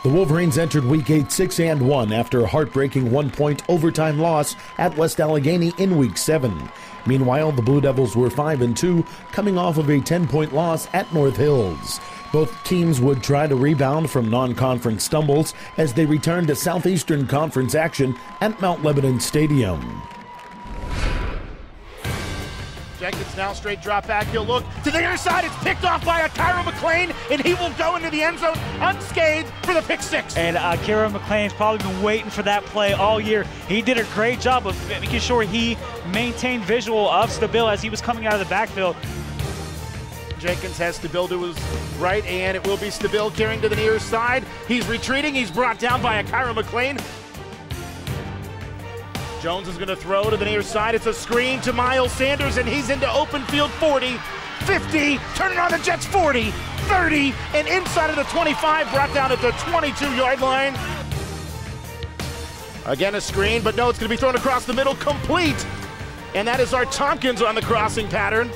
The Wolverines entered Week 8 6-1 after a heartbreaking 1-point overtime loss at West Allegheny in Week 7. Meanwhile, the Blue Devils were 5-2, coming off of a 10-point loss at North Hills. Both teams would try to rebound from non-conference stumbles as they returned to Southeastern Conference action at Lebanon Stadium. Jenkins now straight drop back. He'll look to the other side. It's picked off by Akira McLean, and he will go into the end zone unscathed for the pick six. And Akira McLean's probably been waiting for that play all year. He did a great job of making sure he maintained visual of Stabil as he was coming out of the backfield. Jenkins has Stabil to his right, and it will be Stabil carrying to the near side. He's retreating. He's brought down by Akira McLean. Jones is going to throw to the near side. It's a screen to Miles Sanders, and he's into open field 40, 50, turning on the Jets 40, 30, and inside of the 25, brought down at the 22-yard line. Again, a screen, but no, it's going to be thrown across the middle, complete. And that is our Tompkins on the crossing pattern.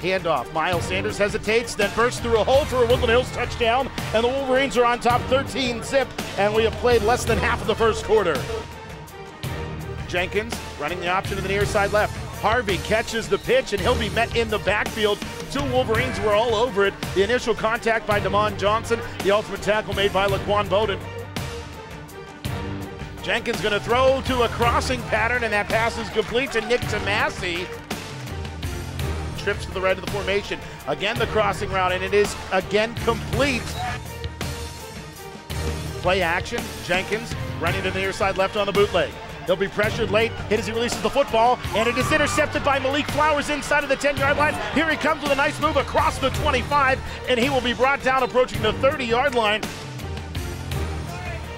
Handoff. Miles Sanders hesitates, then bursts through a hole for a Woodland Hills touchdown, and the Wolverines are on top 13-zip, and we have played less than half of the first quarter. Jenkins running the option to the near side left. Harvey catches the pitch, and he'll be met in the backfield. Two Wolverines were all over it. The initial contact by Damon Johnson, the ultimate tackle made by Laquan Bowden. Jenkins going to throw to a crossing pattern, and that pass is complete to Nick Tomasi. Trips to the right of the formation. Again, the crossing route, and it is again complete. Play action. Jenkins running to the near side left on the bootleg. He'll be pressured late, hit as he releases the football, and it is intercepted by Malik Flowers inside of the 10-yard line. Here he comes with a nice move across the 25, and he will be brought down approaching the 30-yard line.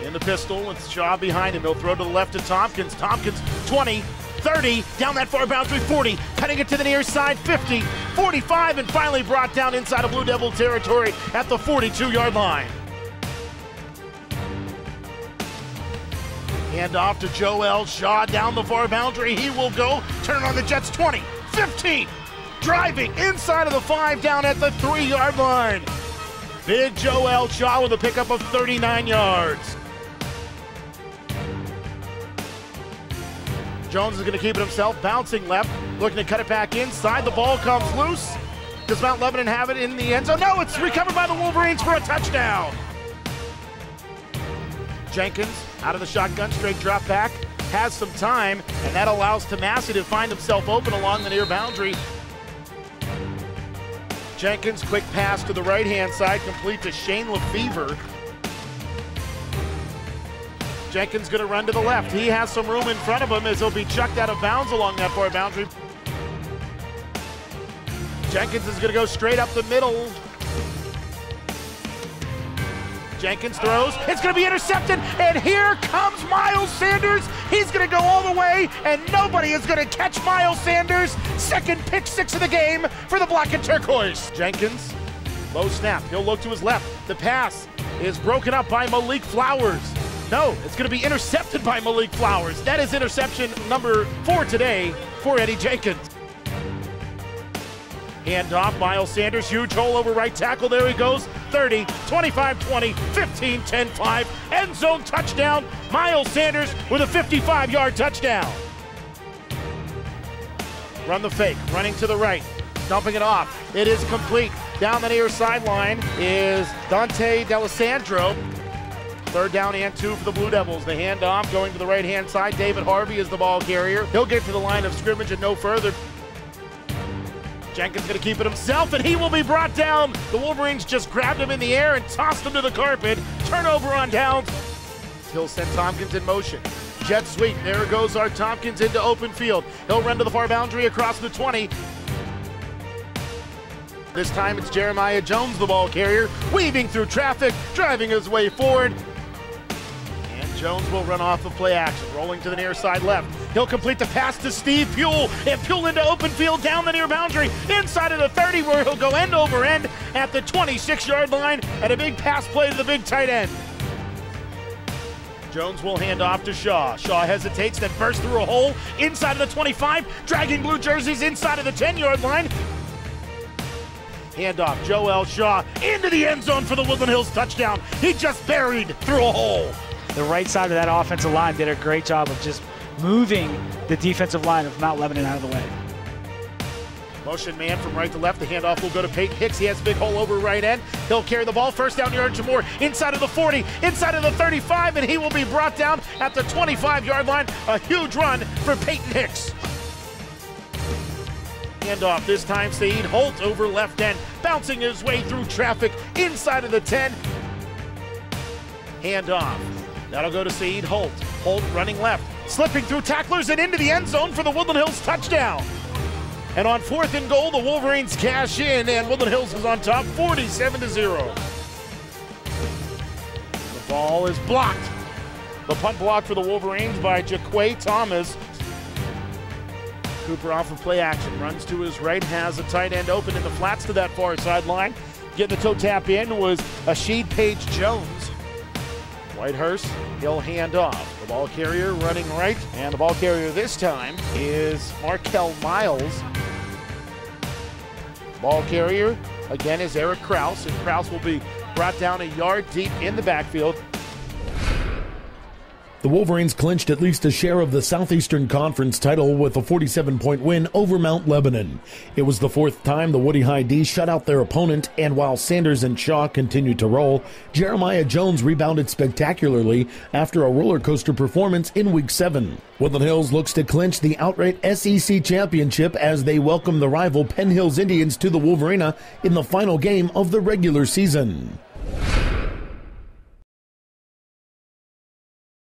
In the pistol with Shaw behind him. He'll throw to the left to Tompkins. Tompkins 20, 30, down that far boundary, 40, cutting it to the near side, 50, 45, and finally brought down inside of Blue Devil territory at the 42-yard line. Hand off to Joel Shaw down the far boundary. He will go, turn on the Jets 20, 15, driving inside of the 5 down at the 3-yard line. Big Joel Shaw with a pickup of 39 yards. Jones is going to keep it himself, bouncing left, looking to cut it back inside. The ball comes loose. Does Mount Lebanon have it in the end zone? No, it's recovered by the Wolverines for a touchdown. Jenkins out of the shotgun, straight drop back, has some time, and that allows Tomasi to find himself open along the near boundary. Jenkins, quick pass to the right-hand side, complete to Shane Lefevre. Jenkins going to run to the left. He has some room in front of him as he'll be chucked out of bounds along that far boundary. Jenkins is going to go straight up the middle. Jenkins throws. It's going to be intercepted, and here comes Miles Sanders. He's going to go all the way, and nobody is going to catch Miles Sanders. Second pick six of the game for the Black and Turquoise. Jenkins, low snap. He'll look to his left. The pass is broken up by Malik Flowers. No, it's going to be intercepted by Malik Flowers. That is interception number 4 today for Eddie Jenkins. Hand off, Miles Sanders, huge hole over right tackle. There he goes, 30, 25, 20, 15, 10, 5. End zone touchdown. Miles Sanders with a 55-yard touchdown. Run the fake, running to the right, dumping it off. It is complete. Down the near sideline is Dante D'Alessandro. 3rd down and 2 for the Blue Devils. The handoff going to the right-hand side. David Harvey is the ball carrier. He'll get to the line of scrimmage and no further. Jenkins going to keep it himself, and he will be brought down. The Wolverines just grabbed him in the air and tossed him to the carpet. Turnover on downs. He'll send Tompkins in motion. Jet sweep. There goes our Tompkins into open field. He'll run to the far boundary across the 20. This time it's Jeremiah Jones, the ball carrier, weaving through traffic, driving his way forward. Jones will run off of play action, rolling to the near side left. He'll complete the pass to Steve Puel, and Puel into open field down the near boundary, inside of the 30, where he'll go end over end at the 26-yard line, and a big pass play to the big tight end. Jones will hand off to Shaw. Shaw hesitates, then bursts through a hole inside of the 25, dragging blue jerseys inside of the 10-yard line. Handoff, Joel Shaw into the end zone for the Woodland Hills touchdown. He just buried through a hole. The right side of that offensive line did a great job of just moving the defensive line of Mount Lebanon out of the way. Motion man from right to left. The handoff will go to Peyton Hicks. He has a big hole over right end. He'll carry the ball. First down yardage or more. Inside of the 40, inside of the 35, and he will be brought down at the 25-yard line. A huge run for Peyton Hicks. Handoff, this time Saeed Holt over left end, bouncing his way through traffic inside of the 10. Handoff, that'll go to Saeed Holt. Holt running left, slipping through tacklers and into the end zone for the Woodland Hills touchdown. And on 4th and goal, the Wolverines cash in, and Woodland Hills is on top 47-0. The ball is blocked. The punt block for the Wolverines by Jaquay Thomas. Cooper off of play action, runs to his right, has a tight end open in the flats to that far sideline. Getting the toe tap in was Asheed Page Jones. Whitehurst, he'll hand off. The ball carrier running right, and the ball carrier this time is Markel Miles. Ball carrier again is Eric Kraus, and Kraus will be brought down a yard deep in the backfield. The Wolverines clinched at least a share of the Southeastern Conference Title with a 47-point win over Mount Lebanon. It was the 4th time the Woody High D shut out their opponent, and while Sanders and Shaw continued to roll, Jeremiah Jones rebounded spectacularly after a roller coaster performance in Week 7. Woodland Hills looks to clinch the outright SEC championship as they welcome the rival Penn Hills Indians to the Wolverena in the final game of the regular season.